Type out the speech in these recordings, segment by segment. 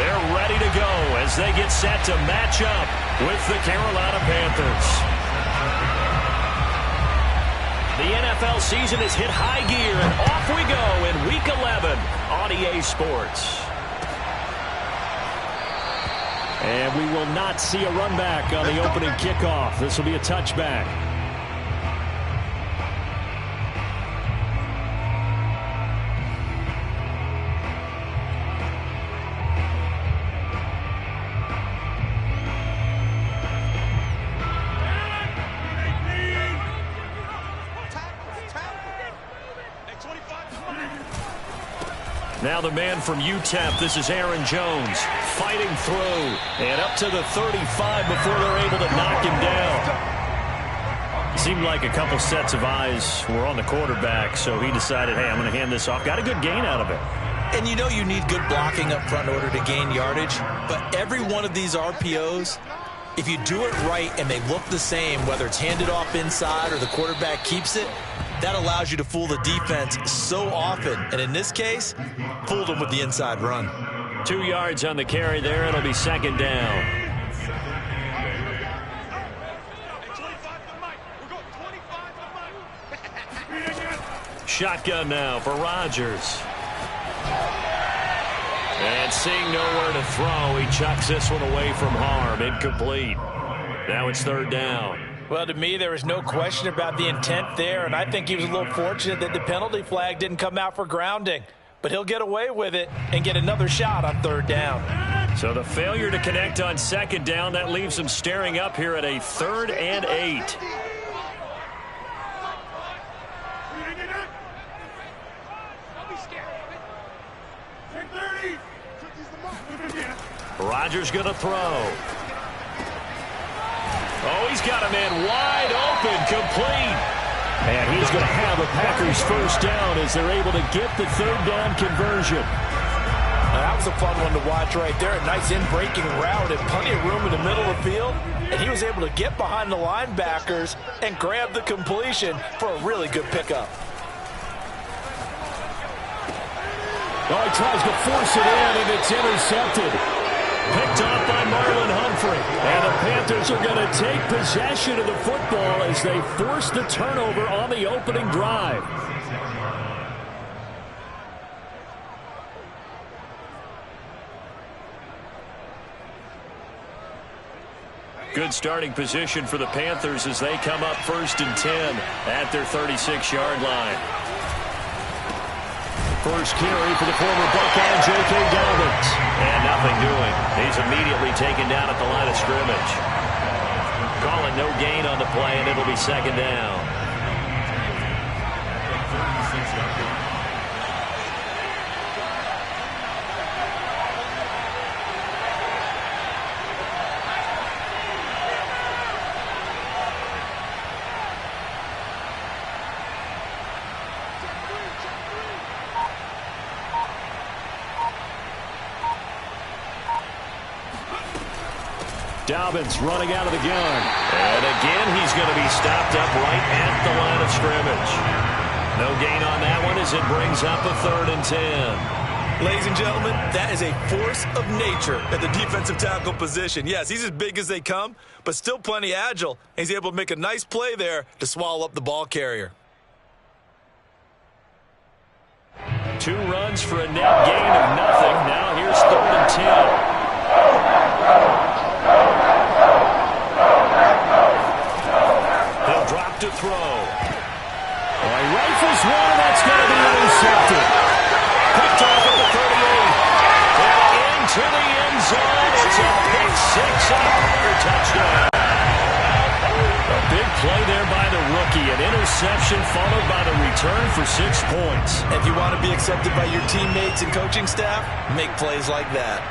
They're ready to go as they get set to match up with the Carolina Panthers. The NFL season has hit high gear, and off we go in Week 11 on EA Sports. And we will not see a run back on the opening kickoff. This will be a touchback. Now the man from UTEP, this is Aaron Jones, fighting through and up to the 35 before they're able to knock him down. It seemed like a couple sets of eyes were on the quarterback, so he decided, hey, I'm going to hand this off. Got a good gain out of it. And you know you need good blocking up front in order to gain yardage, but every one of these RPOs, if you do it right and they look the same, whether it's handed off inside or the quarterback keeps it, that allows you to fool the defense so often. And in this case, fooled them with the inside run. 2 yards on the carry there. It'll be second down. Shotgun now for Rodgers. And seeing nowhere to throw, he chucks this one away from harm. Incomplete. Now it's third down. Well, to me, there was no question about the intent there, and I think he was a little fortunate that the penalty flag didn't come out for grounding. But he'll get away with it and get another shot on third down. So the failure to connect on second down, that leaves him staring up here at a 3rd and 8. Rodgers going to throw. Oh, he's got a man wide open, complete. And he's going to have a Packers first down as they're able to get the third down conversion. Now, that was a fun one to watch right there. A nice in-breaking route and plenty of room in the middle of the field. And he was able to get behind the linebackers and grab the completion for a really good pickup. Oh, he tries to force it in, and it's intercepted. Picked off by Marlon Humphrey. And the Panthers are going to take possession of the football as they force the turnover on the opening drive. Good starting position for the Panthers as they come up 1st and 10 at their 36-yard line. First carry for the former Buckeye, J.K. Dobbins. And nothing doing. He's immediately taken down at the line of scrimmage. Calling no gain on the play, and it'll be second down. Dobbins running out of the gun. And again, he's going to be stopped up right at the line of scrimmage. No gain on that one as it brings up a 3rd and 10. Ladies and gentlemen, that is a force of nature at the defensive tackle position. Yes, he's as big as they come, but still plenty agile. He's able to make a nice play there to swallow up the ball carrier. 2 runs for a net gain of nothing. Now here's 3rd and 10. He'll drop to throw. Well, he rifles one, and that's going to be intercepted. Picked off at the 38. And into the end zone. It's a pick 6 and a Packer touchdown. A big play there by the rookie. An interception followed by the return for 6 points. If you want to be accepted by your teammates and coaching staff, make plays like that.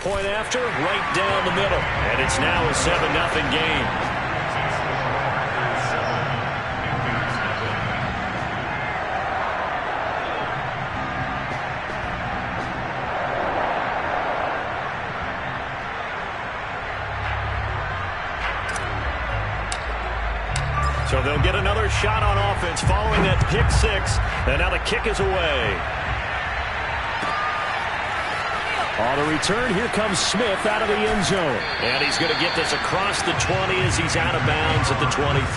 Point after, right down the middle. And it's now a 7-0 game. So they'll get another shot on offense following that pick six. And now the kick is away. On the return, here comes Smith out of the end zone. And he's going to get this across the 20 as he's out of bounds at the 23.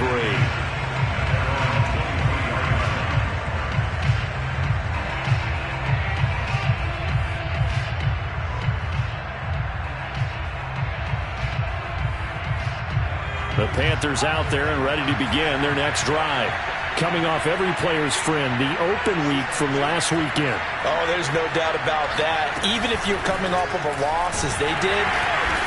The Panthers out there and ready to begin their next drive. Coming off every player's friend, the open week from last weekend. Oh, there's no doubt about that. Even if you're coming off of a loss as they did,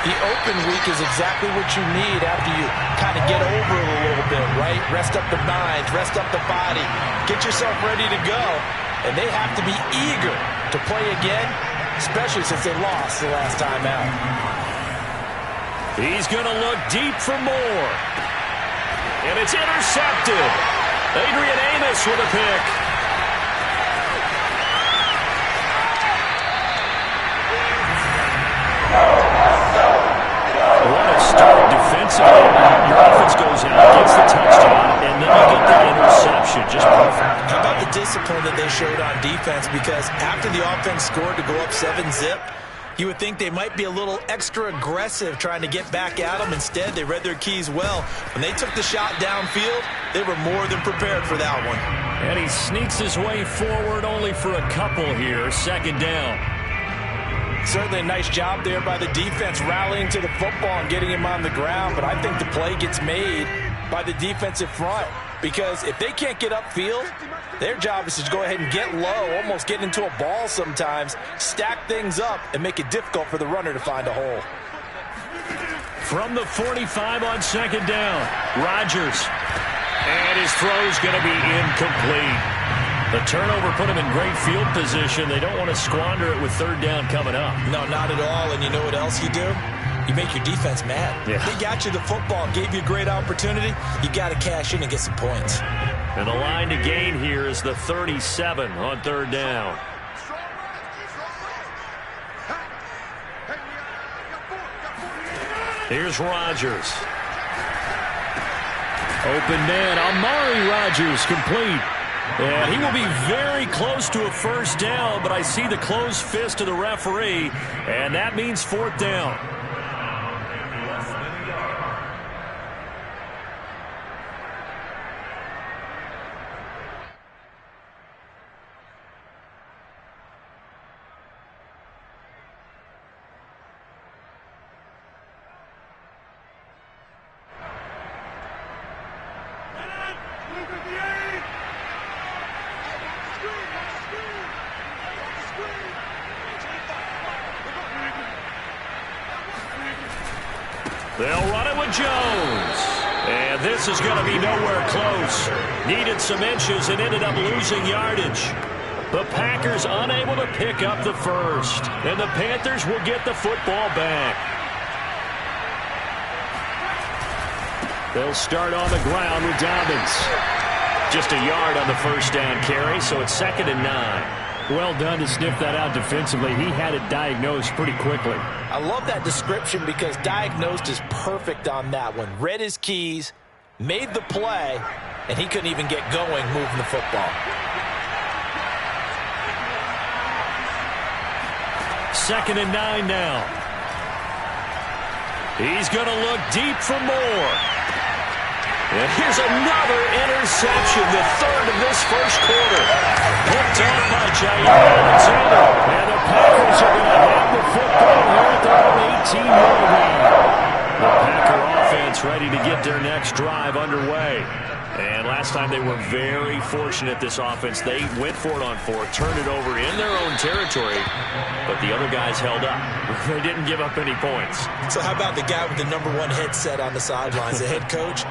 the open week is exactly what you need after you kind of get over it a little bit, right? Rest up the mind, rest up the body, get yourself ready to go. And they have to be eager to play again, especially since they lost the last time out. He's going to look deep for more. And it's intercepted. Adrian Amos with a pick. What a start defensively. Your offense goes out, gets the touchdown, and then you get the interception. Just perfect. How about the discipline that they showed on defense? Because after the offense scored to go up 7-zip, you would think they might be a little extra aggressive trying to get back at them. Instead, they read their keys well. When they took the shot downfield, they were more than prepared for that one. And he sneaks his way forward only for a couple here. Second down. Certainly a nice job there by the defense rallying to the football and getting him on the ground. But I think the play gets made by the defensive front. Because if they can't get upfield, their job is to go ahead and get low, almost get into a ball sometimes, stack things up, and make it difficult for the runner to find a hole. From the 45 on second down, Rodgers. And his throw's going to be incomplete. The turnover put him in great field position. They don't want to squander it with third down coming up. No, not at all. And you know what else you do? You make your defense mad. Yeah. They got you the football, gave you a great opportunity. You got to cash in and get some points. And the line to gain here is the 37 on third down. Here's Rodgers. Open man, Amari Rodgers complete. And he will be very close to a first down, but I see the closed fist of the referee, and that means fourth down. They'll run it with Jones. And this is going to be nowhere close. Needed some inches and ended up losing yardage. The Packers unable to pick up the first. And the Panthers will get the football back. They'll start on the ground with Dobbins. Just a yard on the first down carry, so it's 2nd and 9. Well done to sniff that out defensively. He had it diagnosed pretty quickly. I love that description because diagnosed is perfect on that one. Read his keys, made the play, and he couldn't even get going moving the football. 2nd and 9 now. He's going to look deep for more. And here's another interception, the third of this first quarter. Picked off by Jair Alexander. And the Packers are going to have the football here at their own 18-yard line. The Packer offense ready to get their next drive underway. And last time they were very fortunate, this offense. They went for it on fourth, turned it over in their own territory, but the other guys held up. They didn't give up any points. So how about the guy with the #1 headset on the sidelines, the head coach?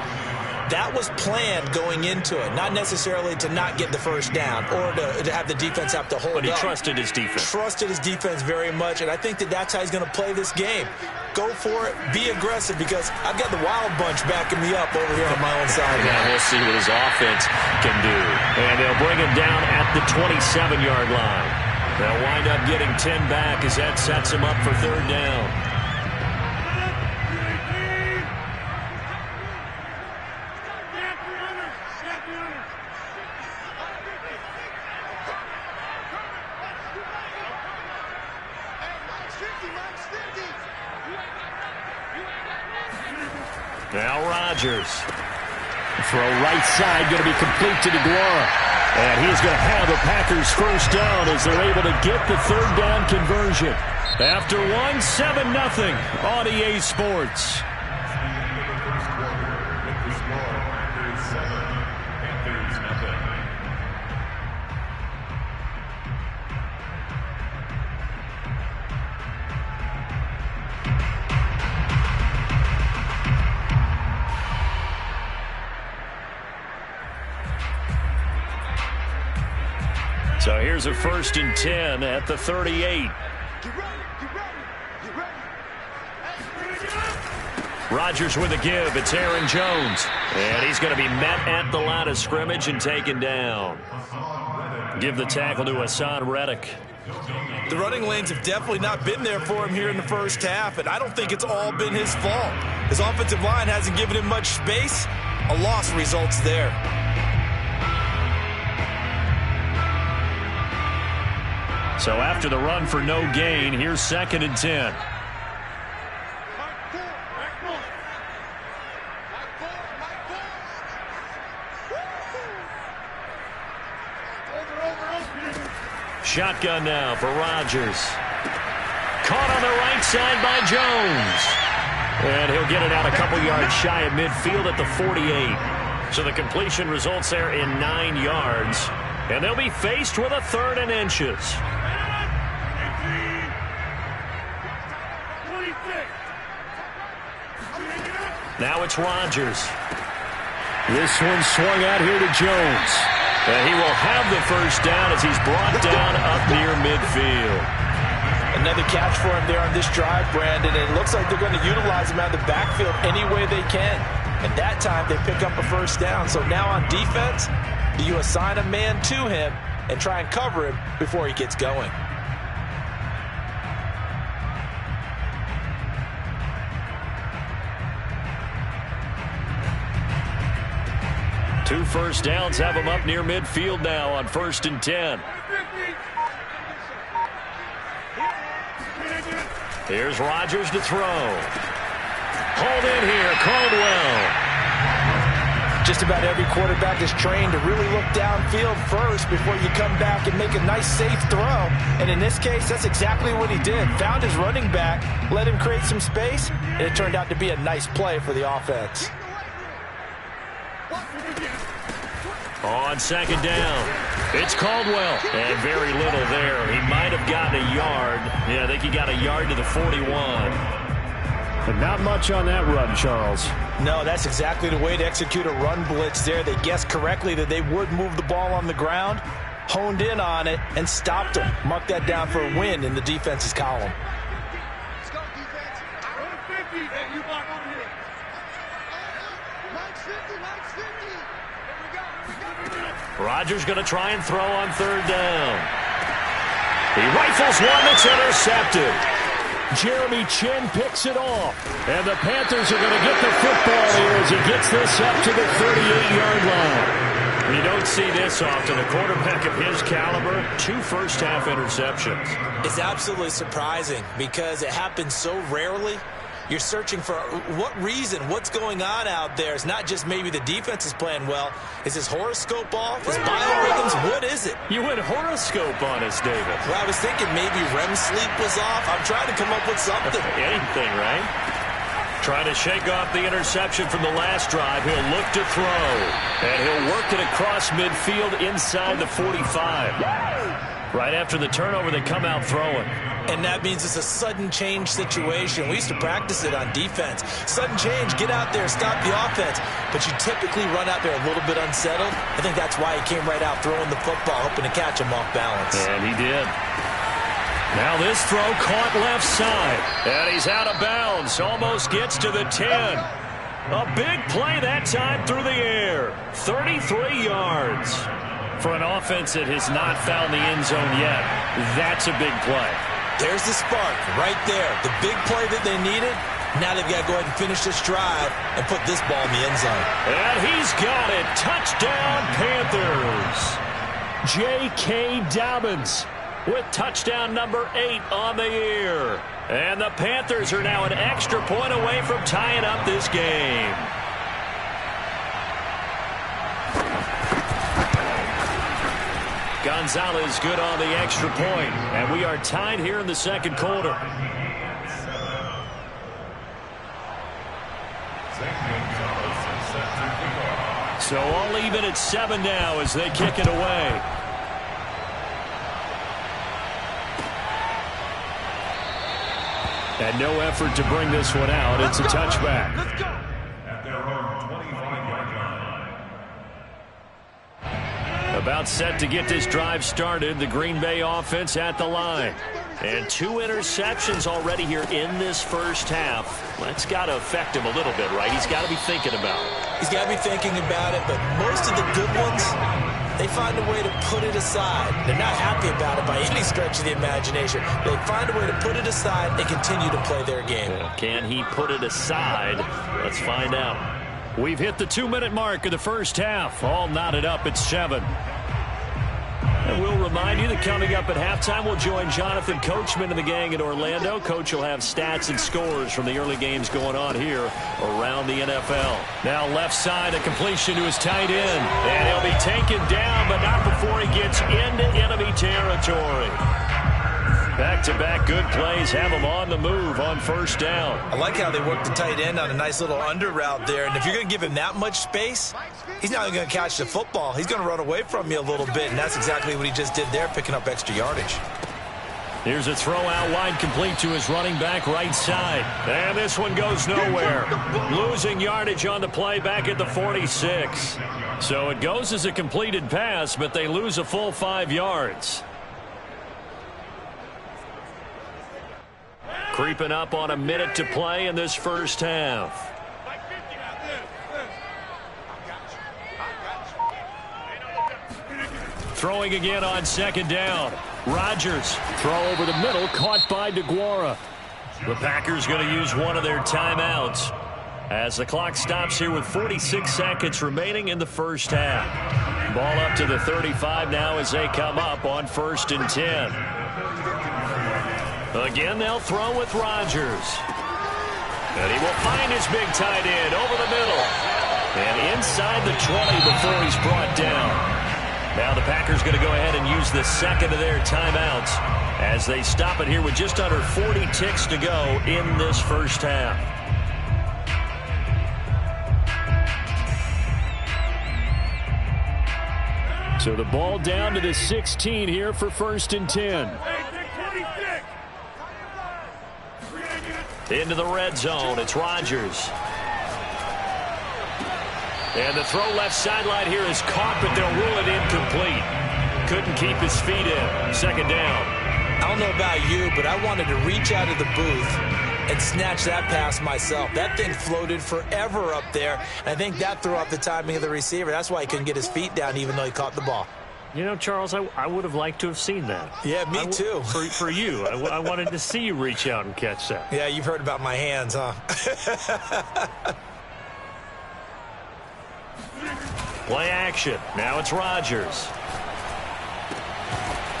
That was planned going into it, not necessarily to not get the first down or to have the defense have to hold up. But he trusted his defense. Trusted his defense very much, and I think that that's how he's going to play this game. Go for it, be aggressive, because I've got the Wild Bunch backing me up over here on my own side. Yeah, we'll see what his offense can do. And they'll bring him down at the 27-yard line. They'll wind up getting 10 back as that sets him up for third down. Now Rodgers. Throw right side, going to be complete to DeGuara. And he's going to have the Packers first down as they're able to get the third down conversion. After 7-0 on EA Sports. So here's a 1st and 10 at the 38. Rodgers with a give. It's Aaron Jones. And he's going to be met at the line of scrimmage and taken down. Give the tackle to Hassan Reddick. The running lanes have definitely not been there for him here in the first half, and I don't think it's all been his fault. His offensive line hasn't given him much space. A loss results there. So after the run for no gain, here's 2nd and 10. Shotgun now for Rodgers. Caught on the right side by Jones. And he'll get it out a couple yards shy of midfield at the 48. So the completion results there in 9 yards. And they'll be faced with a 3rd and inches. Now it's Rodgers. This one swung out here to Jones. And he will have the first down as he's brought down up near midfield. Another catch for him there on this drive, Brandon. And it looks like they're going to utilize him out of the backfield any way they can. And that time they pick up a first down. So now on defense, do you assign a man to him and try and cover him before he gets going? Two first downs have him up near midfield now on 1st and 10. Here's Rodgers to throw. Hold in here, Caldwell. Just about every quarterback is trained to really look downfield first before you come back and make a nice, safe throw. And in this case, that's exactly what he did. Found his running back, let him create some space, and it turned out to be a nice play for the offense. On 2nd down, it's Caldwell. And very little there. He might have gotten a yard. Yeah, I think he got a yard to the 41. But not much on that run, Charles. No, that's exactly the way to execute a run blitz there. They guessed correctly that they would move the ball on the ground, honed in on it, and stopped him. Mark that down for a win in the defense's column. Let's go, defense. 50, you block over here. Mike's 50, Mike's 50. Rodgers going to try and throw on 3rd down. He rifles one that's intercepted. Jeremy Chin picks it off. And the Panthers are going to get the football here as he gets this up to the 38-yard line. You don't see this often. A quarterback of his caliber, 2 first-half interceptions. It's absolutely surprising because it happens so rarely. You're searching for what reason, what's going on out there. It's not just maybe the defense is playing well. Is his horoscope off? His biorhythms? What is it? You went horoscope on us, David. Well, I was thinking maybe REM sleep was off. I'm trying to come up with something. Anything, right? Trying to shake off the interception from the last drive. He'll look to throw. And he'll work it across midfield inside the 45. Right after the turnover, they come out throwing. And that means it's a sudden change situation. We used to practice it on defense. Sudden change, get out there, stop the offense. But you typically run out there a little bit unsettled. I think that's why he came right out throwing the football, hoping to catch him off balance. And he did. Now this throw caught left side. And he's out of bounds. Almost gets to the 10. A big play that time through the air. 33 yards. For an offense that has not found the end zone yet, that's a big play. There's the spark right there. The big play that they needed. Now they've got to go ahead and finish this drive and put this ball in the end zone. And he's got it. Touchdown, Panthers. J.K. Dobbins with touchdown number 8 on the year. And the Panthers are now an extra point away from tying up this game. Gonzalez good on the extra point, and we are tied here in the second quarter. So all even at 7 now as they kick it away. And no effort to bring this one out. It's a touchback. Let's go. About set to get this drive started. The Green Bay offense at the line. And 2 interceptions already here in this first half. That's got to affect him a little bit, right? He's got to be thinking about it. He's got to be thinking about it, but most of the good ones, they find a way to put it aside. They're not happy about it by any stretch of the imagination. They find a way to put it aside and continue to play their game. Can he put it aside? Let's find out. We've hit the 2-minute mark of the first half. All knotted up at 7. And we'll remind you that coming up at halftime, we'll join Jonathan Coachman and the gang in Orlando. Coach will have stats and scores from the early games going on here around the NFL. Now left side, a completion to his tight end. And he'll be taken down, but not before he gets into enemy territory. Back-to-back good plays have him on the move on first down. I like how they work the tight end on a nice little under route there. And if you're going to give him that much space, he's not going to catch the football. He's going to run away from you a little bit, and that's exactly what he just did there, picking up extra yardage. Here's a throw out wide, complete to his running back right side. And this one goes nowhere. Losing yardage on the play back at the 46. So it goes as a completed pass, but they lose a full 5 yards. Creeping up on a minute to play in this first half. Throwing again on second down. Rodgers, throw over the middle, caught by DeGuara. The Packers going to use one of their timeouts as the clock stops here with 46 seconds remaining in the first half. Ball up to the 35 now as they come up on 1st and 10. Again, they'll throw with Rodgers. And he will find his big tight end over the middle. And inside the 20 before he's brought down. Now the Packers going to go ahead and use the second of their timeouts as they stop it here with just under 40 ticks to go in this first half. So the ball down to the 16 here for 1st and 10. Into the red zone. It's Rodgers. And the throw left sideline here is caught, but they'll rule it incomplete. Couldn't keep his feet in. Second down. I don't know about you, but I wanted to reach out of the booth and snatch that pass myself. That thing floated forever up there. And I think that threw off the timing of the receiver. That's why he couldn't get his feet down even though he caught the ball. You know, Charles, I would have liked to have seen that. Yeah, me too. For you. I wanted to see you reach out and catch that. Yeah, you've heard about my hands, huh? Play action. Now it's Rodgers.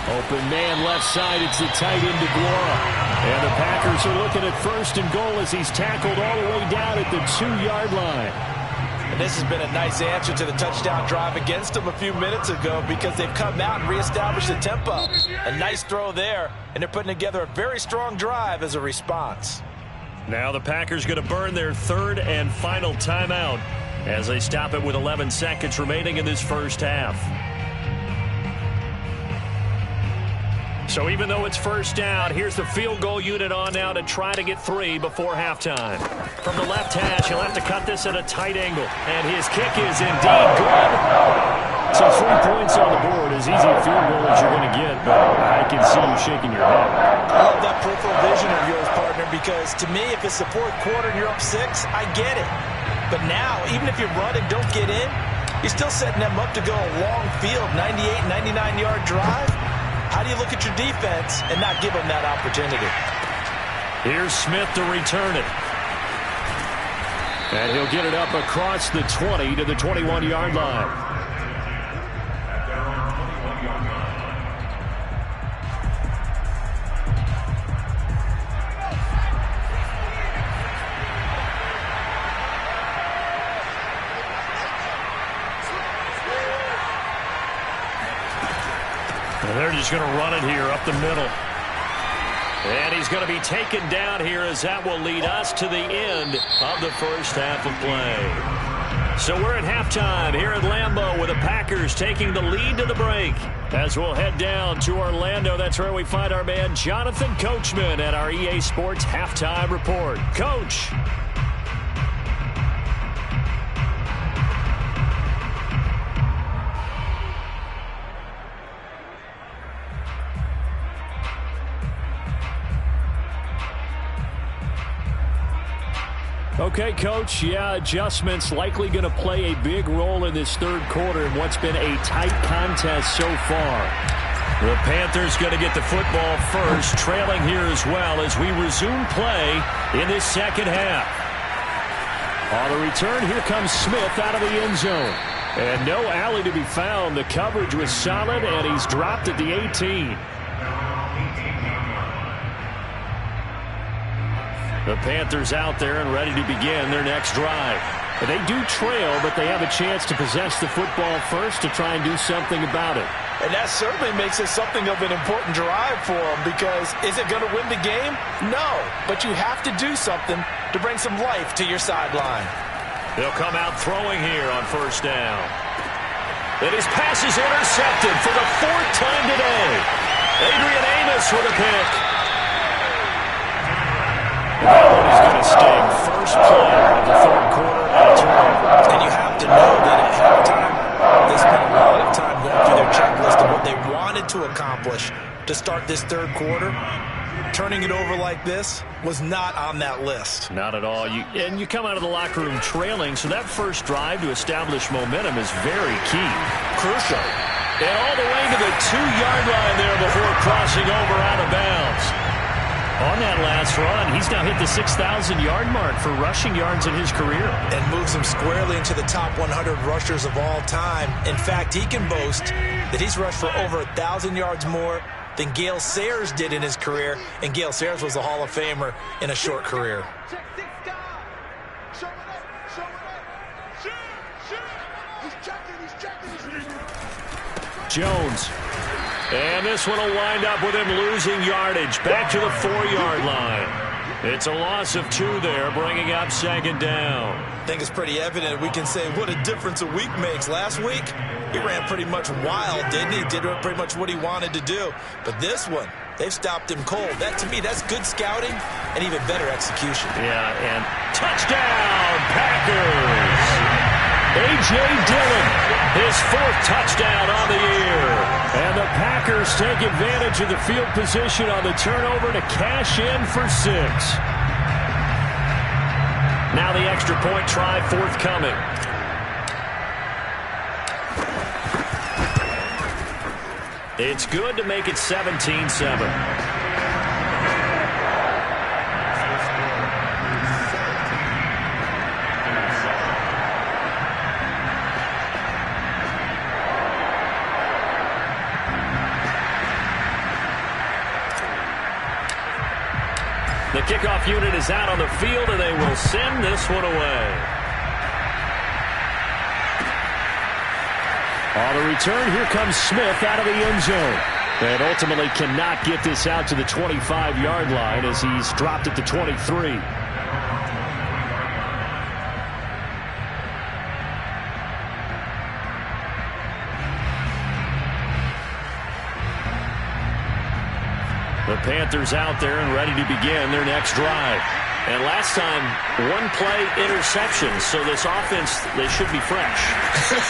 Open man left side. It's the tight end DeGuara. And the Packers are looking at 1st and goal as he's tackled all the way down at the 2-yard line. And this has been a nice answer to the touchdown drive against them a few minutes ago because they've come out and reestablished the tempo. A nice throw there, and they're putting together a very strong drive as a response. Now the Packers going to burn their 3rd and final timeout as they stop it with 11 seconds remaining in this first half. So even though it's first down, here's the field goal unit on now to try to get 3 before halftime. From the left hash, he'll have to cut this at a tight angle. And his kick is indeed good. So 3 points on the board, as easy a field goal as you're going to get, but I can see you shaking your head. I love that peripheral vision of yours, partner, because to me, if it's the 4th quarter and you're up 6, I get it. But now, even if you run and don't get in, you're still setting them up to go a long field, 98, 99-yard drive. How do you look at your defense and not give them that opportunity? Here's Smith to return it. And he'll get it up across the 20 to the 21-yard line. And they're just going to run it here up the middle. And he's going to be taken down here as that will lead us to the end of the first half of play. So we're at halftime here at Lambeau with the Packers taking the lead to the break. As we'll head down to Orlando, that's where we find our man Jonathan Coachman at our EA Sports Halftime Report. Coach. Okay, Coach, yeah, adjustments likely going to play a big role in this third quarter in what's been a tight contest so far. The Panthers going to get the football first, trailing here as well as we resume play in this second half. On the return, here comes Smith out of the end zone. And no alley to be found. The coverage was solid, and he's dropped at the 18. The Panthers out there and ready to begin their next drive. They do trail, but they have a chance to possess the football first to try and do something about it. And that certainly makes it something of an important drive for them, because is it going to win the game? No, but you have to do something to bring some life to your sideline. They'll come out throwing here on first down. And his pass is intercepted for the fourth time today. Adrian Amos with a pick. He's going to sting first play of the third quarter at a turnover. And you have to know that at halftime, they spent a lot of time going through their checklist of what they wanted to accomplish to start this third quarter. Turning it over like this was not on that list. Not at all. And you come out of the locker room trailing, so that first drive to establish momentum is very key. Crucial. And all the way to the 2-yard line there before crossing over out of bounds. On that last run, he's now hit the 6,000-yard mark for rushing yards in his career. And moves him squarely into the top 100 rushers of all time. In fact, he can boast that he's rushed for over 1,000 yards more than Gale Sayers did in his career. And Gale Sayers was a Hall of Famer in a short career. Jones. And this one will wind up with him losing yardage back to the 4-yard line. It's a loss of 2 there, bringing up second down. I think it's pretty evident we can say what a difference a week makes. Last week, he ran pretty much wild, didn't he? Did pretty much what he wanted to do. But this one, they've stopped him cold. That, to me, that's good scouting and even better execution. Yeah, and touchdown, Packers! A.J. Dillon, his 4th touchdown on the year. And the Packers take advantage of the field position on the turnover to cash in for 6. Now the extra point try forthcoming. It's good to make it 17-7. The kickoff unit is out on the field, and they will send this one away. On the return, here comes Smith out of the end zone. And ultimately cannot get this out to the 25-yard line as he's dropped at the 23. The Panthers out there and ready to begin their next drive. And last time, 1-play interception. So this offense, they should be fresh.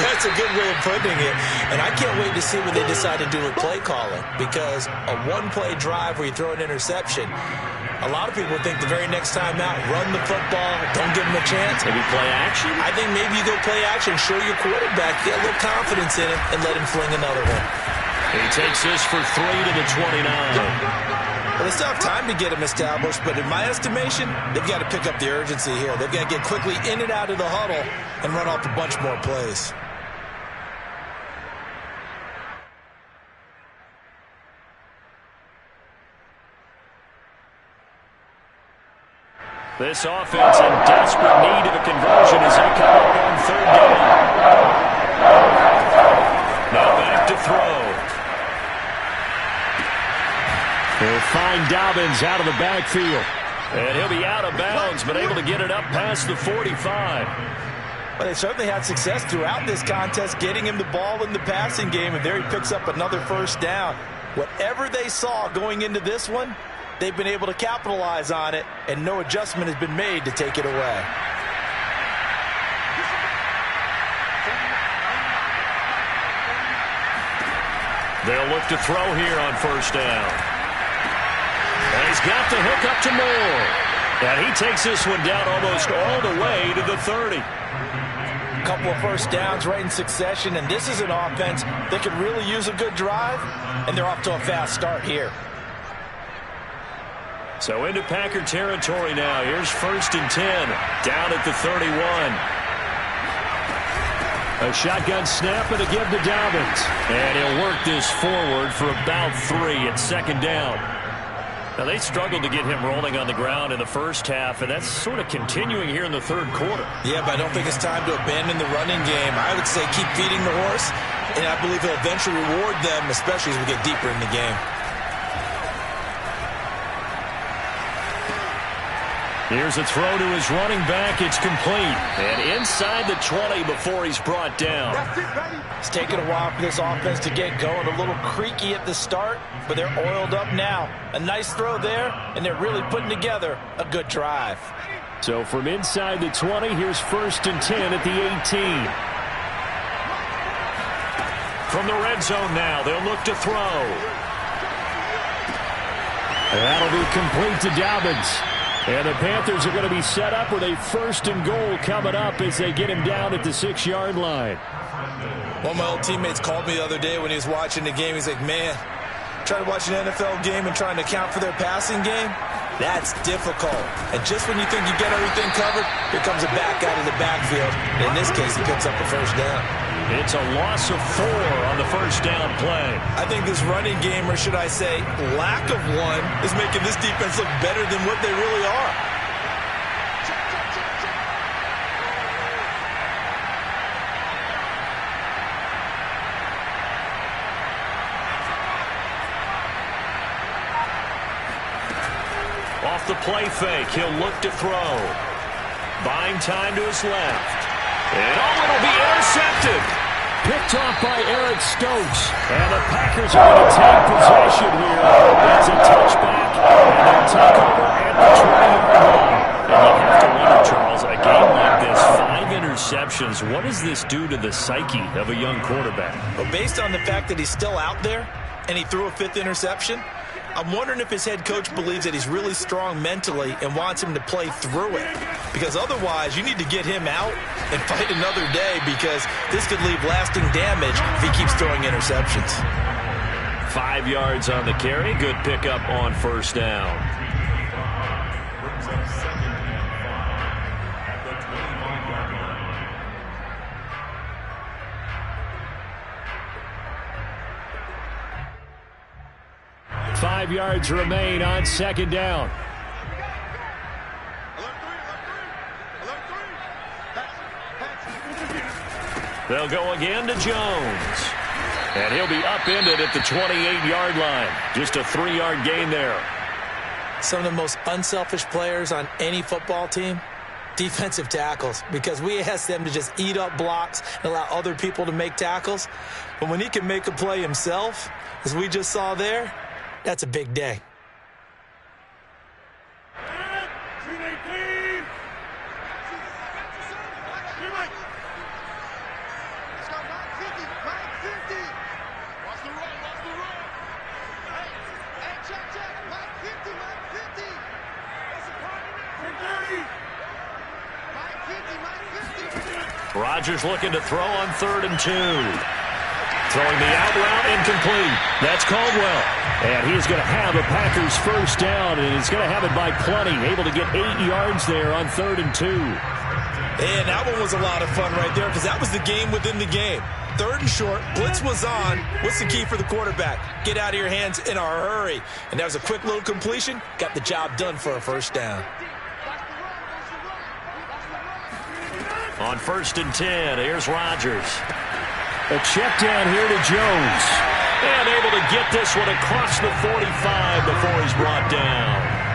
That's a good way of putting it. And I can't wait to see what they decide to do with play calling. Because a 1-play drive where you throw an interception, a lot of people think the very next time out, run the football, don't give them a chance. Maybe play action? I think maybe you go play action, show your quarterback, get a little confidence in him, and let him fling another one. He takes this for 3 to the 29. Well, they still have time to get him established, but in my estimation, they've got to pick up the urgency here. They've got to get quickly in and out of the huddle and run off a bunch more plays. This offense in desperate need of a conversion as they come up on 3rd down. Now back to throw. find Dobbins out of the backfield. And he'll be out of bounds, but able to get it up past the 45. But they certainly had success throughout this contest getting him the ball in the passing game, and there he picks up another first down. Whatever they saw going into this one, they've been able to capitalize on it, and no adjustment has been made to take it away. They'll look to throw here on first down. And he's got the hook up to Moore. And he takes this one down almost all the way to the 30. A couple of first downs right in succession, and this is an offense that could really use a good drive, and they're off to a fast start here. So into Packer territory now. Here's 1st and 10, down at the 31. A shotgun snap and a give to Dobbins. And he'll work this forward for about 3 at 2nd down. Now, they struggled to get him rolling on the ground in the first half, and that's sort of continuing here in the 3rd quarter. Yeah, but I don't think it's time to abandon the running game. I would say keep feeding the horse, and I believe he'll eventually reward them, especially as we get deeper in the game. Here's a throw to his running back. It's complete. And inside the 20 before he's brought down. It's taken a while for this offense to get going. A little creaky at the start, but they're oiled up now. A nice throw there, and they're really putting together a good drive. So from inside the 20, here's 1st and 10 at the 18. From the red zone now, they'll look to throw. That'll be complete to Dobbins. And the Panthers are going to be set up with a 1st and goal coming up as they get him down at the 6-yard line. One of my old teammates called me the other day when he was watching the game. He's like, man, trying to watch an NFL game and trying to account for their passing game, that's difficult. And just when you think you get everything covered, here comes a back out of the backfield. In this case, he picks up a first down. It's a loss of 4 on the first down play. I think this running game, or should I say lack of one, is making this defense look better than what they really are. Off the play fake, he'll look to throw. Buying time to his left. And it'll be intercepted. Picked off by Eric Stokes. And the Packers are going to take possession here. It's a touchback. And they'll take over at the 20-yard line. And you have to wonder, Charles, a game like this, 5 interceptions, what does this do to the psyche of a young quarterback? Well, based on the fact that he's still out there and he threw a 5th interception, I'm wondering if his head coach believes that he's really strong mentally and wants him to play through it. Because otherwise, you need to get him out and fight another day, because this could leave lasting damage if he keeps throwing interceptions. 5 yards on the carry. Good pickup on first down. Five yards remain on second down. They'll go again to Jones. And he'll be upended at the 28-yard line. Just a 3-yard gain there. Some of the most unselfish players on any football team, defensive tackles, because we ask them to just eat up blocks and allow other people to make tackles. But when he can make a play himself, as we just saw there, that's a big day. Rodgers looking to throw on 3rd and 2. Throwing the out route, incomplete. That's Caldwell. And he's going to have a Packers first down, and he's going to have it by plenty. Able to get 8 yards there on 3rd and 2. And that one was a lot of fun right there, because that was the game within the game. 3rd and short, blitz was on. What's the key for the quarterback? Get out of your hands in a hurry. And that was a quick little completion. Got the job done for a first down. On 1st and 10, here's Rodgers. A check down here to Jones. And able to get this one across the 45 before he's brought down.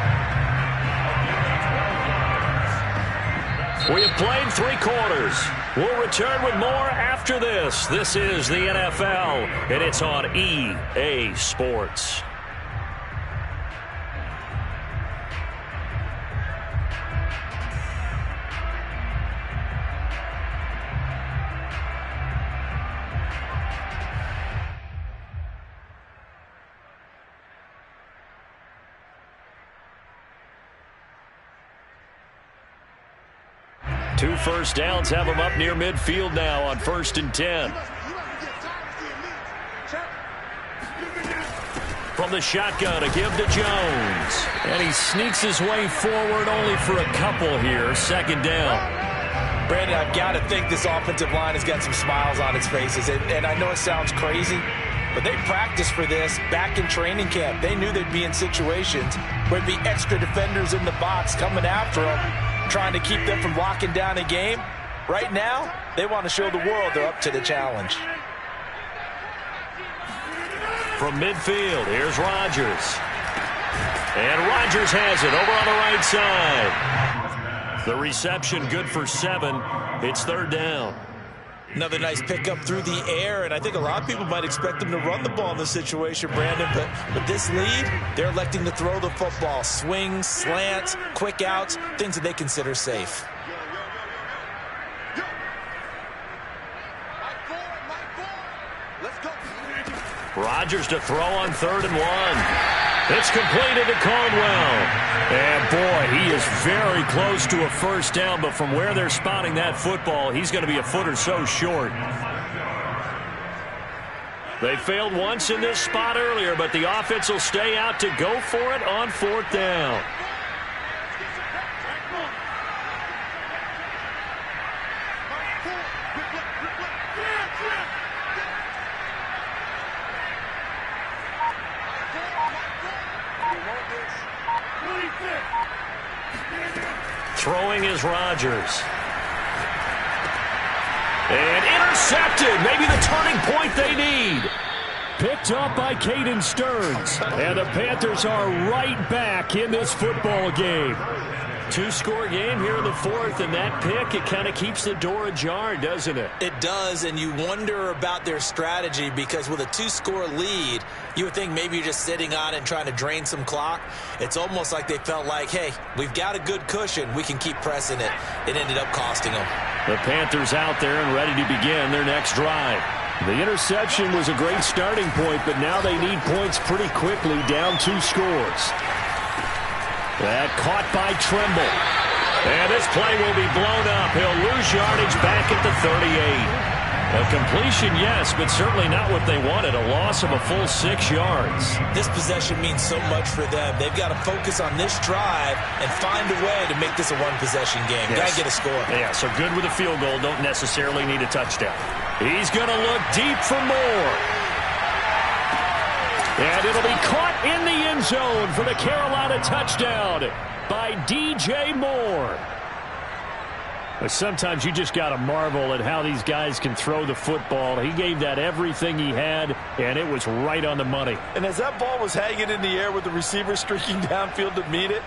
We have played 3 quarters. We'll return with more after this. This is the NFL, and it's on EA Sports. Two first downs have them up near midfield now on 1st and 10. From the shotgun, a give to Jones. And he sneaks his way forward only for a couple here. 2nd down. Brandon, I've got to think this offensive line has got some smiles on its faces. And I know it sounds crazy, but they practiced for this back in training camp. They knew they'd be in situations where there'd be extra defenders in the box coming after them, trying to keep them from locking down a game. Right now, they want to show the world they're up to the challenge. From midfield, here's Rodgers. And Rodgers has it over on the right side. The reception good for 7. It's 3rd down. Another nice pickup through the air, and I think a lot of people might expect them to run the ball in this situation, Brandon, but with this lead, they're electing to throw the football. Swings, slants, quick outs, things that they consider safe. Rodgers to throw on 3rd and 1. It's completed to Caldwell. And boy, he is very close to a first down, but from where they're spotting that football, he's going to be a foot or so short. They failed once in this spot earlier, but the offense will stay out to go for it on 4th down. Throwing is Rodgers. And intercepted. Maybe the turning point they need. Picked up by Caden Stearns. And the Panthers are right back in this football game. 2-score game here in the 4th, and that pick, it kind of keeps the door ajar, doesn't it? It does, and you wonder about their strategy because with a 2-score lead, you would think maybe you're just sitting on it and trying to drain some clock. It's almost like they felt like, hey, we've got a good cushion. We can keep pressing it. It ended up costing them. The Panthers out there and ready to begin their next drive. The interception was a great starting point, but now they need points pretty quickly, down 2 scores. That caught by Trimble. And this play will be blown up. He'll lose yardage back at the 38. A completion, yes, but certainly not what they wanted. A loss of a full 6 yards. This possession means so much for them. They've got to focus on this drive and find a way to make this a one-possession game. Yes. Got to get a score. Yeah, so good with a field goal. Don't necessarily need a touchdown. He's going to look deep for more. And it'll be caught in the end zone for the Carolina touchdown by DJ Moore. But sometimes you just got to marvel at how these guys can throw the football. He gave that everything he had, and it was right on the money. And as that ball was hanging in the air with the receiver streaking downfield to meet it,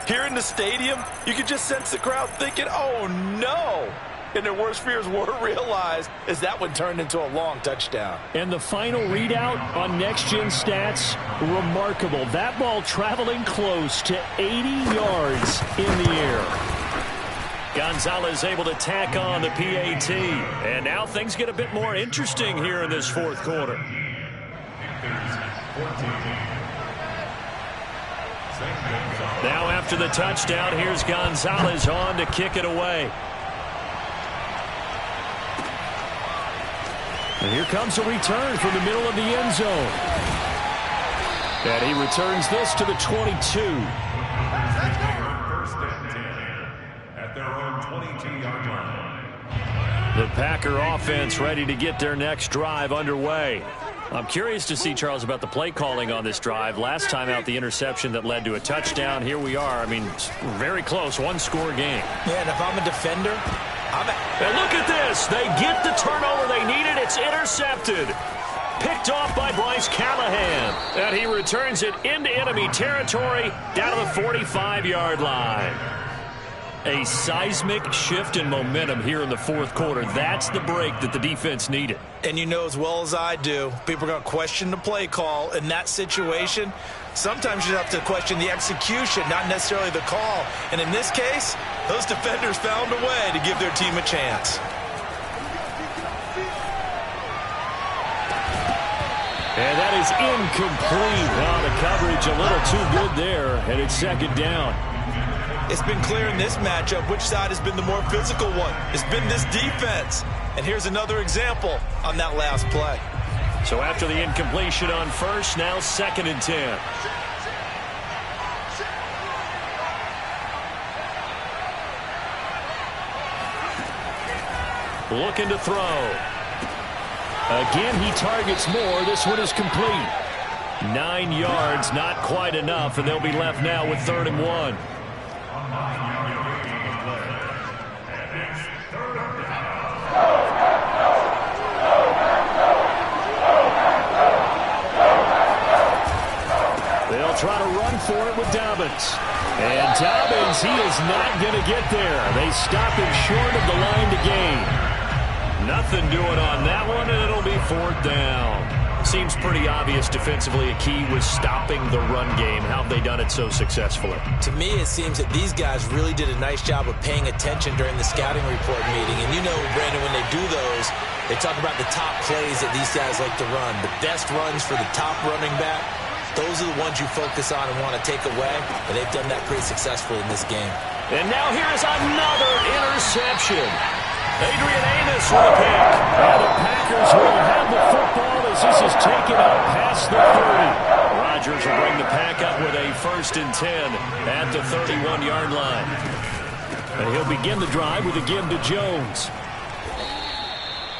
here in the stadium, you could just sense the crowd thinking, oh, no. And their worst fears were realized as that one turned into a long touchdown. And the final readout on next-gen stats, remarkable. That ball traveling close to 80 yards in the air. Gonzalez able to tack on the PAT. And now things get a bit more interesting here in this 4th quarter. Now after the touchdown, here's Gonzalez on to kick it away. And here comes a return from the middle of the end zone. And he returns this to the 22. First and 10 at their own 22-yard line. The Packer offense ready to get their next drive underway. I'm curious to see, Charles, about the play calling on this drive. Last time out, the interception that led to a touchdown. Here we are. I mean, very close, 1-score game. Yeah, and if I'm a defender, And look at this. They get the turnover they needed. It's intercepted. Picked off by Bryce Callahan. And he returns it into enemy territory down to the 45-yard line. A seismic shift in momentum here in the fourth quarter. That's the break that the defense needed. And you know as well as I do, people are going to question the play call in that situation. Sometimes you have to question the execution, not necessarily the call. And in this case, those defenders found a way to give their team a chance. And that is incomplete. Wow, the coverage a little too good there, and it's second down. It's been clear in this matchup which side has been the more physical one. It's been this defense. And here's another example on that last play. So after the incompletion on first, now 2nd and 10. Looking to throw. Again, he targets more. This one is complete. 9 yards, not quite enough, and they'll be left now with 3rd and 1. They'll try to run for it with Dobbins. And Dobbins, he is not going to get there. They stop him short of the line to gain. Nothing doing on that one, and it'll be 4th down. Seems pretty obvious defensively a key was stopping the run game. How have they done it so successfully? To me, it seems that these guys really did a nice job of paying attention during the scouting report meeting. And you know, Brandon, when they do those, they talk about the top plays that these guys like to run. The best runs for the top running back, those are the ones you focus on and want to take away. And they've done that pretty successfully in this game. And now here's another interception. Adrian Amos with a pick. And the Packers will have the football as this is taken up past the 30. Rodgers will bring the Pack up with a 1st and 10 at the 31-yard line. And he'll begin the drive with a give to Jones.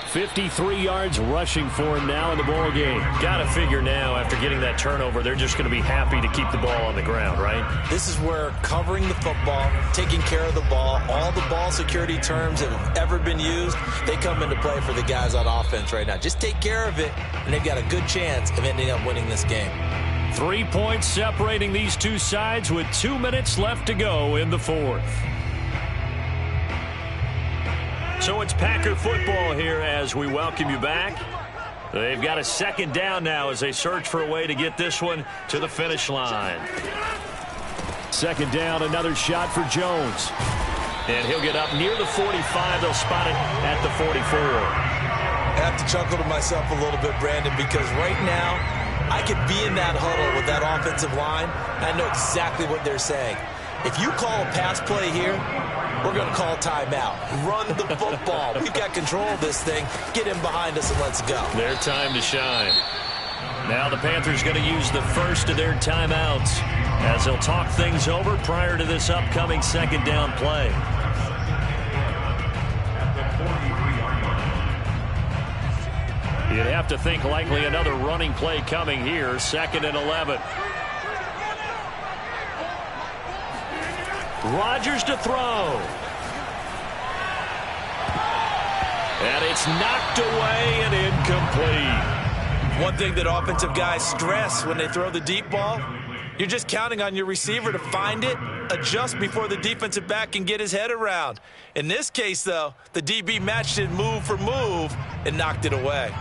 53 yards rushing for him now in the ball game. Got to figure now, after getting that turnover, they're just going to be happy to keep the ball on the ground, right? This is where covering the football, taking care of the ball, all the ball security terms that have ever been used, they come into play for the guys on offense right now. Just take care of it, and they've got a good chance of ending up winning this game. 3 points separating these two sides with 2 minutes left to go in the fourth. So it's Packer football here as we welcome you back. They've got a 2nd down now as they search for a way to get this one to the finish line. 2nd down, another shot for Jones. And he'll get up near the 45. They'll spot it at the 44. I have to chuckle to myself a little bit, Brandon, because right now I could be in that huddle with that offensive line. I know exactly what they're saying. If you call a pass play here, we're going to call timeout. Run the football. We've got control of this thing. Get him behind us and let's go. Their time to shine. Now the Panthers going to use the first of their timeouts as they'll talk things over prior to this upcoming 2nd down play. You'd have to think likely another running play coming here. 2nd and 11. Rodgers to throw. And it's knocked away and incomplete. One thing that offensive guys stress when they throw the deep ball, you're just counting on your receiver to find it, adjust before the defensive back can get his head around. In this case, though, the DB matched it move for move and knocked it away.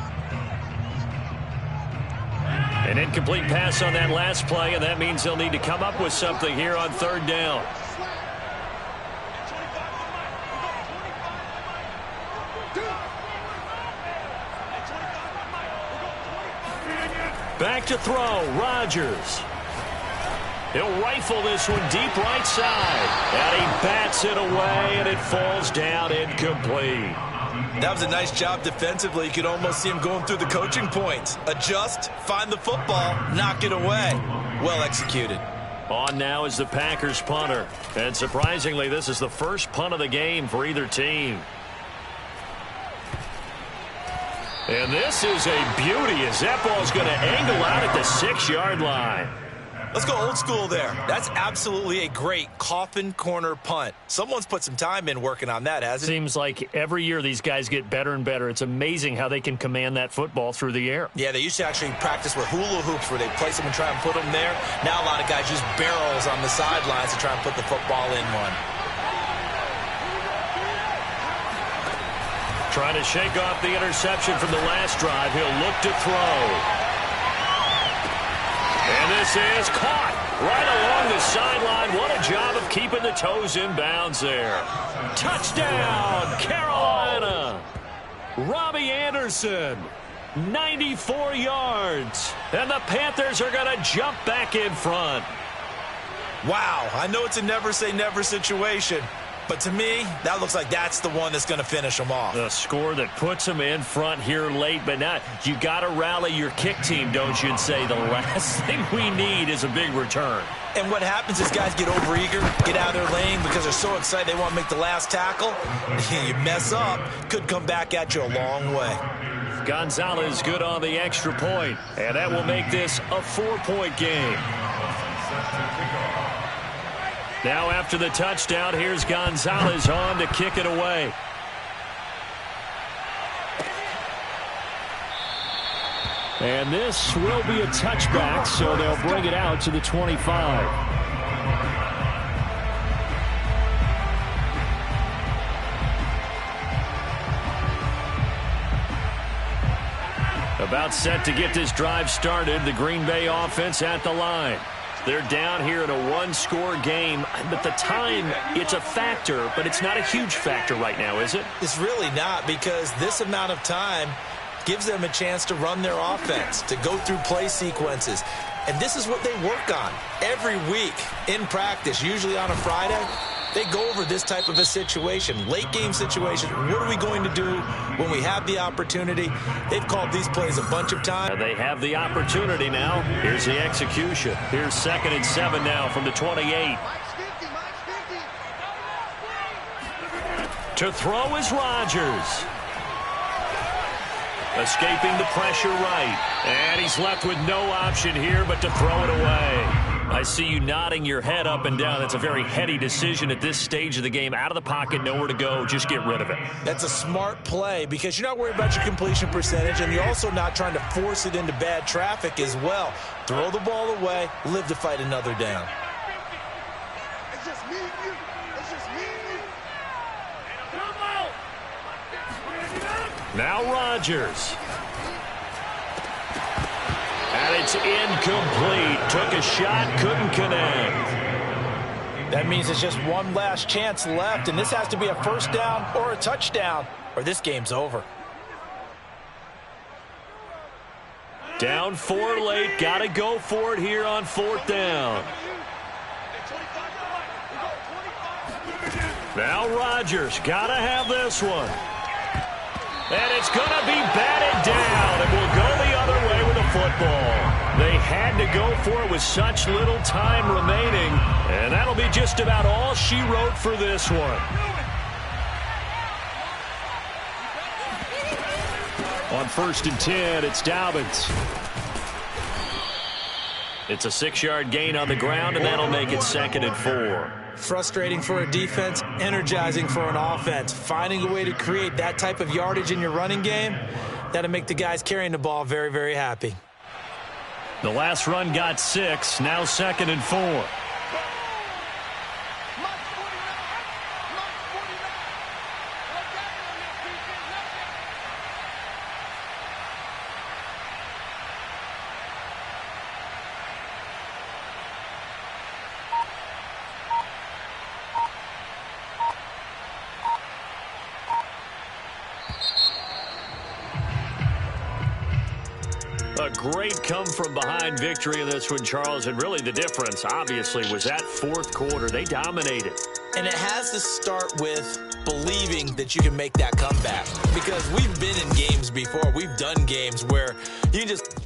An incomplete pass on that last play, and that means they'll need to come up with something here on 3rd down. Back to throw, Rodgers. He'll rifle this one deep right side. And he bats it away, and it falls down incomplete. That was a nice job defensively. You could almost see him going through the coaching points. Adjust, find the football, knock it away. Well executed. On now is the Packers punter. And surprisingly, this is the first punt of the game for either team. And this is a beauty as that ball is going to angle out at the 6-yard line. Let's go old school there. That's absolutely a great coffin corner punt. Someone's put some time in working on that, hasn't it? Seems like every year these guys get better and better. It's amazing how they can command that football through the air. Yeah, they used to actually practice with hula hoops where they place them and try and put them there. Now a lot of guys use barrels on the sidelines to try and put the football in one. Trying to shake off the interception from the last drive. He'll look to throw. And this is caught right along the sideline. What a job of keeping the toes in bounds there. Touchdown, Carolina. Robbie Anderson, 94 yards. And the Panthers are going to jump back in front. Wow, I know it's a never say never situation, but to me, that looks like that's the one that's going to finish them off. The score that puts them in front here late, but now you got to rally your kick team, don't you, and say the last thing we need is a big return. And what happens is guys get overeager, get out of their lane because they're so excited they want to make the last tackle. You mess up, could come back at you a long way. Gonzalez good on the extra point, and that will make this a 4-point game. Now after the touchdown, here's Gonzalez on to kick it away. And this will be a touchback, so they'll bring it out to the 25. About set to get this drive started, the Green Bay offense at the line. They're down here in a one-score game, but the time, it's a factor, but it's not a huge factor right now, is it? It's really not, because this amount of time gives them a chance to run their offense, to go through play sequences. And this is what they work on every week in practice, usually on a Friday. They go over this type of a situation, late game situation. What are we going to do when we have the opportunity? They've called these plays a bunch of times. They have the opportunity now. Here's the execution. Here's 2nd and 7 now from the 28. To throw is Rodgers. Escaping the pressure right. And he's left with no option here but to throw it away. I see you nodding your head up and down. That's a very heady decision at this stage of the game. Out of the pocket, nowhere to go. Just get rid of it. That's a smart play because you're not worried about your completion percentage, and you're also not trying to force it into bad traffic as well. Throw the ball away, live to fight another down. It's just me and you. It's just me and you. Now Rodgers. And it's incomplete. Took a shot, couldn't connect. That means it's just one last chance left, and this has to be a first down or a touchdown, or this game's over. Down 4 late. Got to go for it here on 4th down. Now Rodgers. Got to have this one. And it's going to be batted down, and will go the other way with the football. They had to go for it with such little time remaining, and that'll be just about all she wrote for this one. On 1st and 10, it's Dobbins. It's a 6-yard gain on the ground, and that'll make it 2nd and 4. Frustrating for a defense, energizing for an offense. Finding a way to create that type of yardage in your running game, that'll make the guys carrying the ball very, very happy. The last run got 6, now 2nd and 4. A great come-from-behind victory in this one, Charles, and really the difference, obviously, was that 4th quarter. They dominated. And it has to start with believing that you can make that comeback, because we've been in games before. We've done games where you just